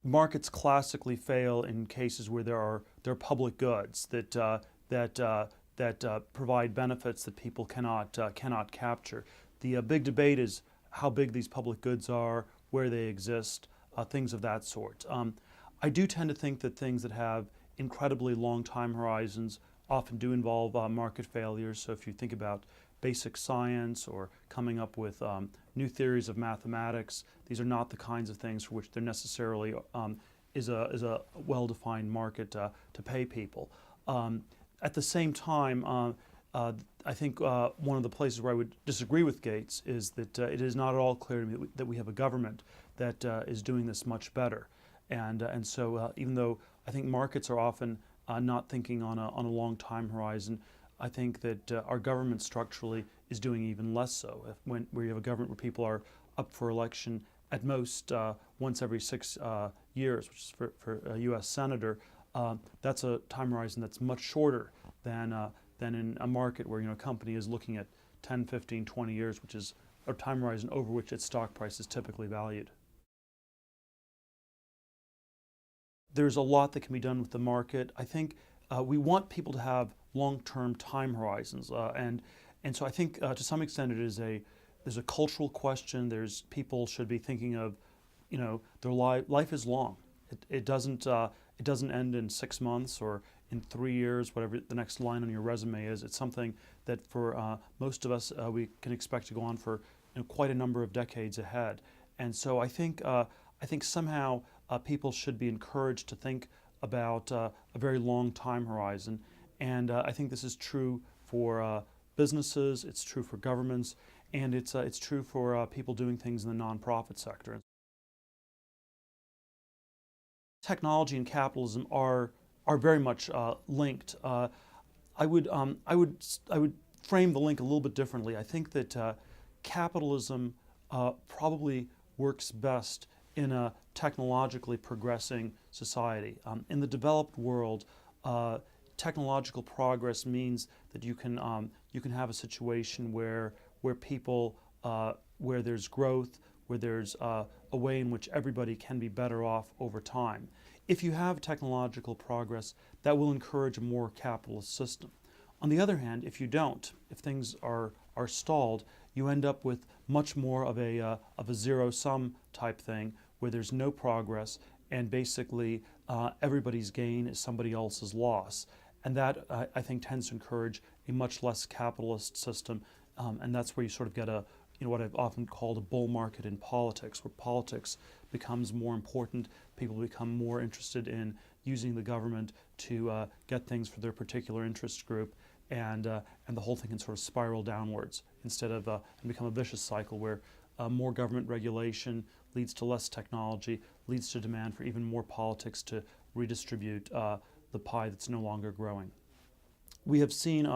Markets classically fail in cases where there are public goods that provide benefits that people cannot capture. The big debate is how big these public goods are, where they exist, things of that sort. I do tend to think that things that have incredibly long time horizons often do involve market failures. So if you think about basic science or coming up with new theories of mathematics, these are not the kinds of things for which there necessarily is a well-defined market to pay people. At the same time, I think one of the places where I would disagree with Gates is that it is not at all clear to me that we have a government that is doing this much better. And so even though I think markets are often not thinking on a long time horizon, I think that our government structurally is doing even less so. Where you have a government where people are up for election at most once every 6 years, which is for a U.S. senator, that's a time horizon that's much shorter than in a market where a company is looking at 10, 15, 20 years, which is a time horizon over which its stock price is typically valued. There's a lot that can be done with the market. I think we want people to have long-term time horizons, and so I think to some extent there's a cultural question. People should be thinking of, their life is long. It doesn't end in 6 months or in 3 years, whatever the next line on your resume is. It's something that for most of us we can expect to go on for quite a number of decades ahead. And so I think somehow people should be encouraged to think about a very long time horizon. And I think this is true for businesses, it's true for governments, and it's true for people doing things in the nonprofit sector. Technology and capitalism are very much linked. I would frame the link a little bit differently. I think that capitalism probably works best in a technologically progressing society. In the developed world, technological progress means that you can have a situation where people where there's growth, where there's a way in which everybody can be better off over time. If you have technological progress, that will encourage a more capitalist system. On the other hand, if you don't, if things are stalled, you end up with much more of a zero-sum type thing where there's no progress and basically everybody's gain is somebody else's loss. And that, I think, tends to encourage a much less capitalist system, and that's where you sort of get what I've often called a bull market in politics, where politics becomes more important. People become more interested in using the government to get things for their particular interest group, and the whole thing can sort of spiral downwards instead of and become a vicious cycle where more government regulation leads to less technology, leads to demand for even more politics to redistribute the pie that's no longer growing. We have seen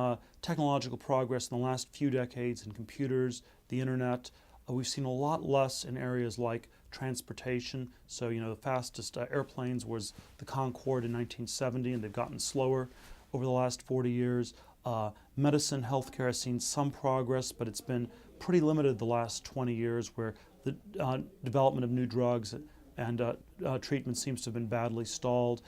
technological progress in the last few decades in computers, the internet. We've seen a lot less in areas like transportation. So, the fastest airplanes was the Concorde in 1970, and they've gotten slower over the last 40 years. Medicine, healthcare has seen some progress, but it's been pretty limited the last 20 years, where the development of new drugs and treatment seems to have been badly stalled.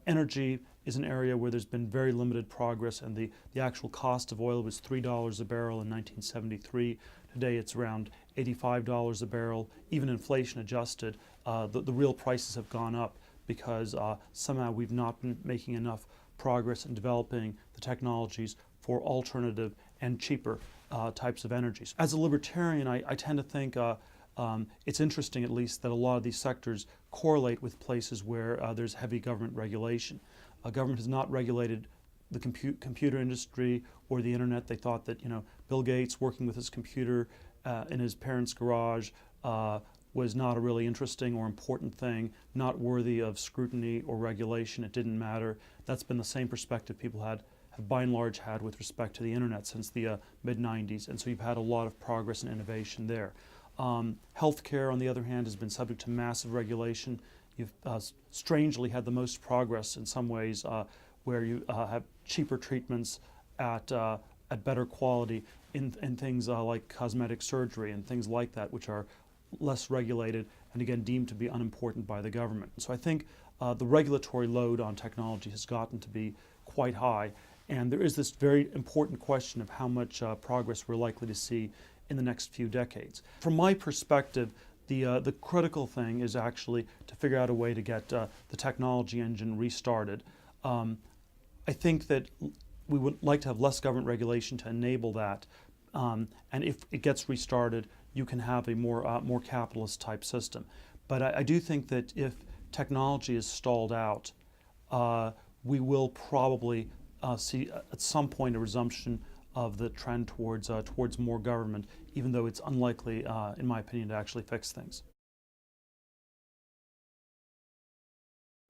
Energy is an area where there's been very limited progress, and the actual cost of oil was $3 a barrel in 1973. Today it's around $85 a barrel. Even inflation adjusted, the real prices have gone up because somehow we've not been making enough progress in developing the technologies for alternative and cheaper types of energies. As a libertarian, I tend to think it's interesting, at least, that a lot of these sectors correlate with places where there's heavy government regulation. Government has not regulated the computer industry or the internet. They thought that Bill Gates working with his computer in his parents' garage was not a really interesting or important thing, not worthy of scrutiny or regulation. It didn't matter. That's been the same perspective people have by and large had with respect to the internet since the mid-90s, and so you've had a lot of progress and innovation there. Healthcare, on the other hand, has been subject to massive regulation. You've strangely had the most progress in some ways, where you have cheaper treatments at better quality in things like cosmetic surgery and things like that, which are less regulated, and again deemed to be unimportant by the government. So I think the regulatory load on technology has gotten to be quite high, and there is this very important question of how much progress we're likely to see in the next few decades. From my perspective, the critical thing is actually to figure out a way to get the technology engine restarted. I think that we would like to have less government regulation to enable that, and if it gets restarted, you can have a more capitalist type system. But I do think that if technology is stalled out, we will probably see at some point a resumption of the trend towards more government, even though it's unlikely, in my opinion, to actually fix things.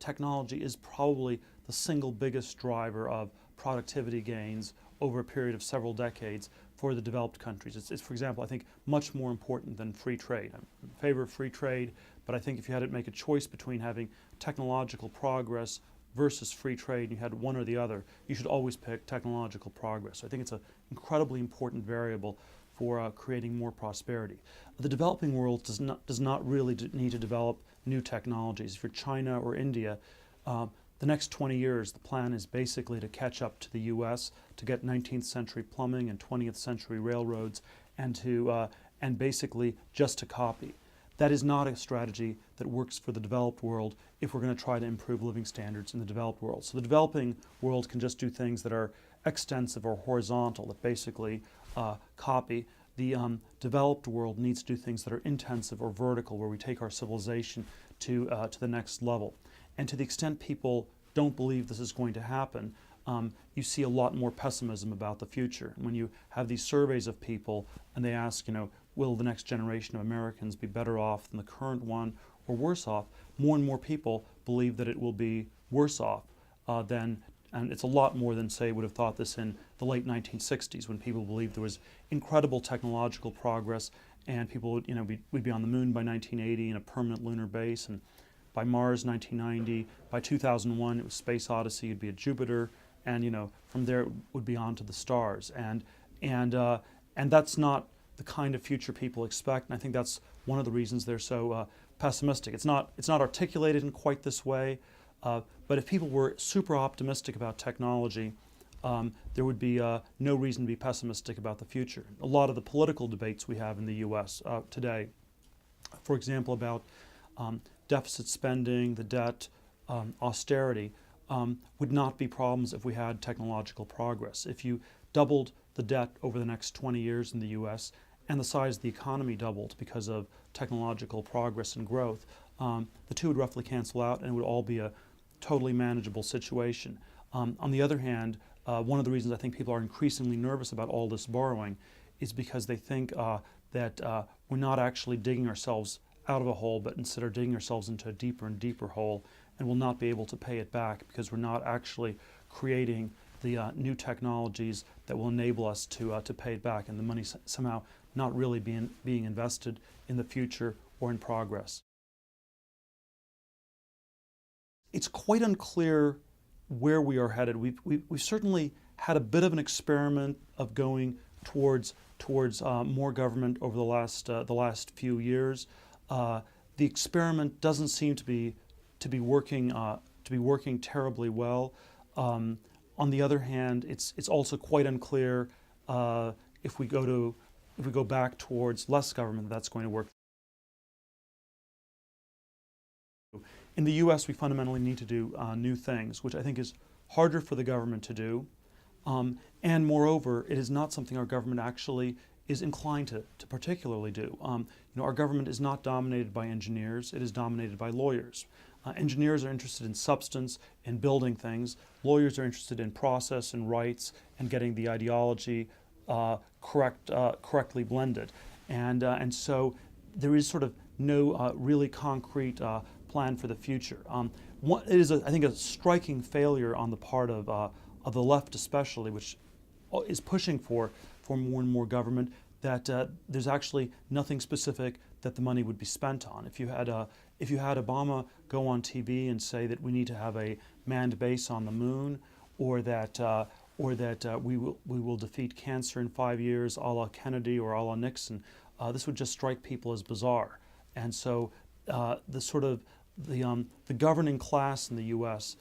Technology is probably the single biggest driver of productivity gains over a period of several decades for the developed countries. It's, for example, I think much more important than free trade. I'm in favor of free trade, but I think if you had to make a choice between having technological progress versus free trade, and you had one or the other, you should always pick technological progress. So I think it's an incredibly important variable for creating more prosperity. The developing world does not really need to develop new technologies. For China or India, the next 20 years, the plan is basically to catch up to the U.S., to get 19th century plumbing and 20th century railroads, and basically just to copy. That is not a strategy that works for the developed world if we're going to try to improve living standards in the developed world. So the developing world can just do things that are extensive or horizontal, that basically copy. The developed world needs to do things that are intensive or vertical, where we take our civilization to the next level. And to the extent people don't believe this is going to happen, you see a lot more pessimism about the future. And when you have these surveys of people and they ask, will the next generation of Americans be better off than the current one or worse off, more and more people believe that it will be worse off and it's a lot more than, say, would have thought this in the late 1960s, when people believed there was incredible technological progress and people would, we'd be on the moon by 1980 in a permanent lunar base, and by Mars 1990, by 2001 it was Space Odyssey, you'd be at Jupiter, and from there it would be on to the stars, and that's not the kind of future people expect, and I think that's one of the reasons they're so pessimistic. It's not articulated in quite this way, but if people were super optimistic about technology, there would be no reason to be pessimistic about the future. A lot of the political debates we have in the U.S. Today, for example, about deficit spending, the debt, austerity, would not be problems if we had technological progress. If you doubled the debt over the next 20 years in the U.S. and the size of the economy doubled because of technological progress and growth, the two would roughly cancel out and it would all be a totally manageable situation. On the other hand, one of the reasons I think people are increasingly nervous about all this borrowing is because they think that we're not actually digging ourselves out of a hole, but instead are digging ourselves into a deeper and deeper hole, and will not be able to pay it back because we're not actually creating the new technologies that will enable us to pay it back, and the money somehow not really being invested in the future or in progress. It's quite unclear where we are headed. We've certainly had a bit of an experiment of going towards more government over the last few years. The experiment doesn't seem to be working terribly well. On the other hand, it's also quite unclear if we go back towards less government, that's going to work. In the U.S., we fundamentally need to do new things, which I think is harder for the government to do. And moreover, it is not something our government actually is inclined to particularly do. Our government is not dominated by engineers, it is dominated by lawyers. Engineers are interested in substance, in building things. Lawyers are interested in process and rights and getting the ideology correctly blended. And so there is sort of no really concrete plan for the future. It is, I think, a striking failure on the part of the left especially, which is pushing for more and more government, that there's actually nothing specific that the money would be spent on. If you had Obama go on TV and say that we need to have a manned base on the moon, or that we will defeat cancer in 5 years, a la Kennedy or a la Nixon, this would just strike people as bizarre. And so the sort of the governing class in the U.S.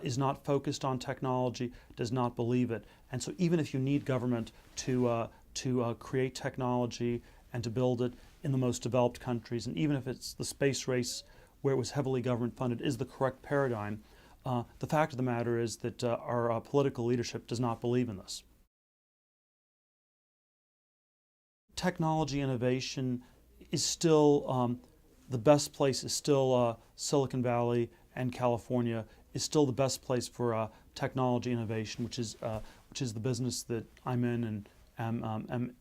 Is not focused on technology, does not believe it. And so even if you need government to create technology and to build it in the most developed countries, and even if it's the space race where it was heavily government funded is the correct paradigm, the fact of the matter is that our political leadership does not believe in this. Technology innovation is still, the best place is still Silicon Valley, and California is still the best place for technology innovation, which is the business that I'm in and am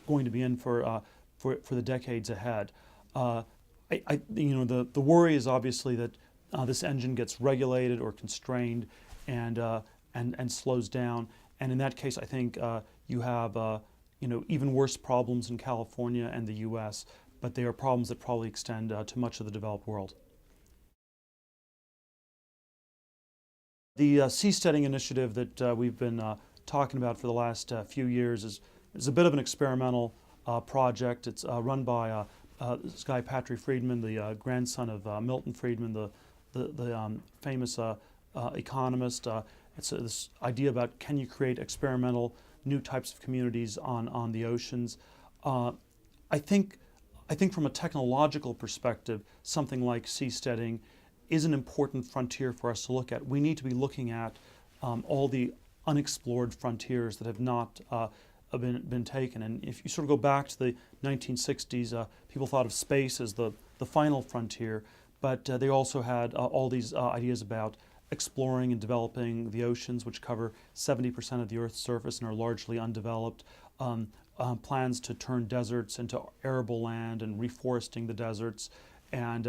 going to be in for the decades ahead. The worry is obviously that this engine gets regulated or constrained and slows down, and in that case, I think you have even worse problems in California and the U.S., but they are problems that probably extend to much of the developed world. The seasteading initiative that we've been talking about for the last few years is a bit of an experimental project. It's run by this guy Patrick Friedman, the grandson of Milton Friedman, the famous economist. It's this idea about can you create experimental new types of communities on the oceans. I think from a technological perspective, something like seasteading is an important frontier for us to look at. We need to be looking at all the unexplored frontiers that have not been taken. And if you sort of go back to the 1960s, people thought of space as the final frontier, but they also had all these ideas about exploring and developing the oceans, which cover 70% of the Earth's surface and are largely undeveloped. Plans to turn deserts into arable land and reforesting the deserts, and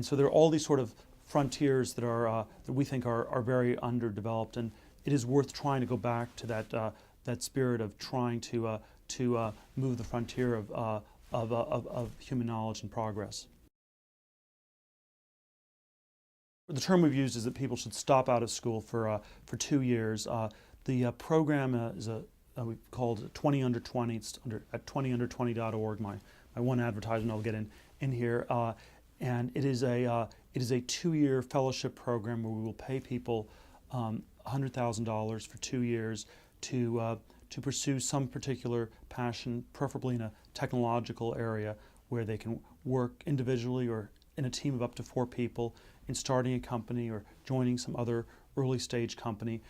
so there are all these sort of frontiers that are that we think are very underdeveloped, and it is worth trying to go back to that spirit of trying to move the frontier of human knowledge and progress. The term we've used is that people should stop out of school for 2 years. The program is we called it 20 Under 20. It's at 20under20.org. My one advertisement I'll get in here, and it is a 2-year fellowship program where we will pay people $100,000 for 2 years to pursue some particular passion, preferably in a technological area where they can work individually or in a team of up to 4 people in starting a company or joining some other early stage company.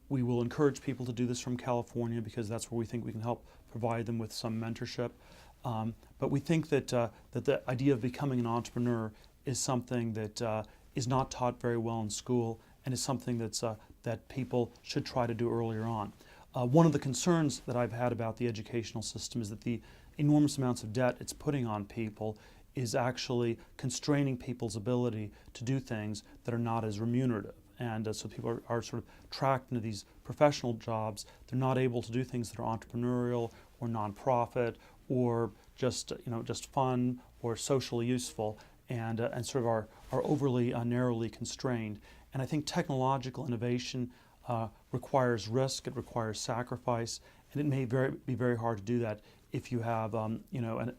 We will encourage people to do this from California because that's where we think we can help provide them with some mentorship. But we think that the idea of becoming an entrepreneur is something that is not taught very well in school and is something that people should try to do earlier on. One of the concerns that I've had about the educational system is that the enormous amounts of debt it's putting on people is actually constraining people's ability to do things that are not as remunerative. And so people are sort of tracked into these professional jobs. They're not able to do things that are entrepreneurial or nonprofit or just fun or socially useful, and sort of are overly narrowly constrained. And I think technological innovation requires risk, it requires sacrifice, and it may be very hard to do that if you have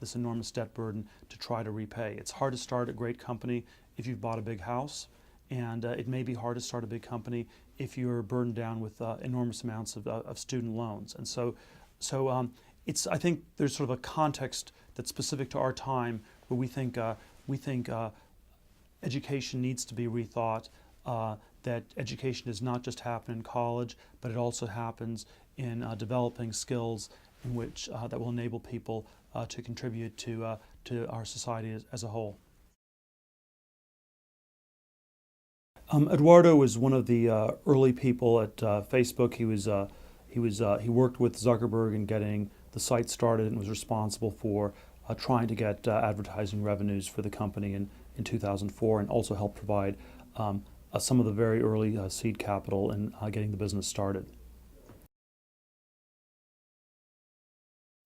this enormous debt burden to try to repay. It's hard to start a great company if you've bought a big house, and it may be hard to start a big company if you're burdened down with enormous amounts of student loans. And so I think there's sort of a context that's specific to our time where we think education needs to be rethought. That education does not just happen in college, but it also happens in developing skills in which that will enable people to contribute to our society as a whole. Eduardo was one of the early people at Facebook. He worked with Zuckerberg in getting the site started and was responsible for trying to get advertising revenues for the company in 2004, and also helped provide some of the very early seed capital in getting the business started.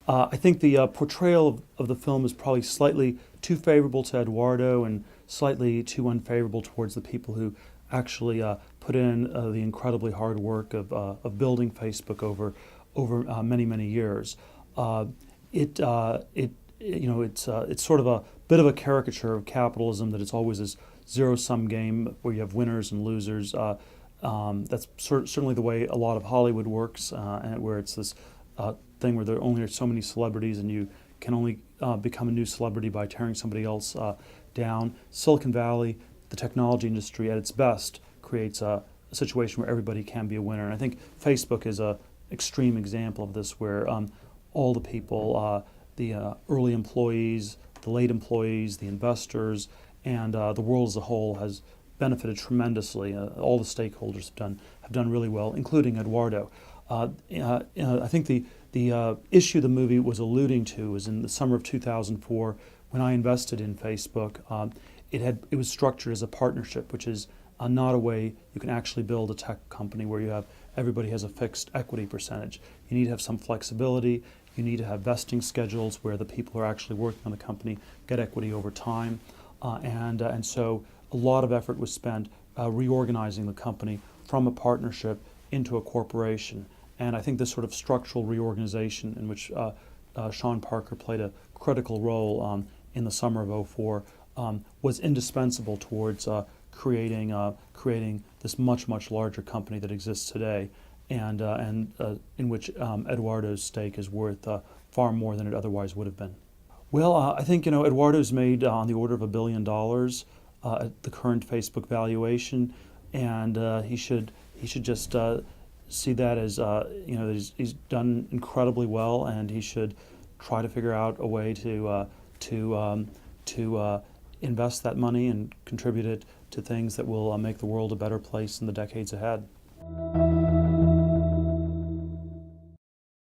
I think the portrayal of the film is probably slightly too favorable to Eduardo and slightly too unfavorable towards the people who actually put in the incredibly hard work of building Facebook over many years. It it's sort of a bit of a caricature of capitalism, that it's always this zero-sum game where you have winners and losers. That's certainly the way a lot of Hollywood works, and where it's this thing where there only are so many celebrities, and you can only become a new celebrity by tearing somebody else down. Silicon Valley, the technology industry at its best, creates a situation where everybody can be a winner. And I think Facebook is an extreme example of this, where all the people, the early employees, the late employees, the investors, and the world as a whole has benefited tremendously. All the stakeholders have done really well, including Eduardo. I think the issue the movie was alluding to was in the summer of 2004, when I invested in Facebook. It was structured as a partnership, which is not a way you can actually build a tech company where everybody has a fixed equity percentage. You need to have some flexibility. You need to have vesting schedules where the people who are actually working on the company get equity over time. And so a lot of effort was spent reorganizing the company from a partnership into a corporation. And I think this sort of structural reorganization, in which Sean Parker played a critical role in the summer of '04, was indispensable towards creating this much larger company that exists today, and in which Eduardo's stake is worth far more than it otherwise would have been. Well, I think Eduardo's made on the order of $1 billion at the current Facebook valuation, and he should just see that as that he's done incredibly well, and he should try to figure out a way to invest that money and contribute it to things that will make the world a better place in the decades ahead.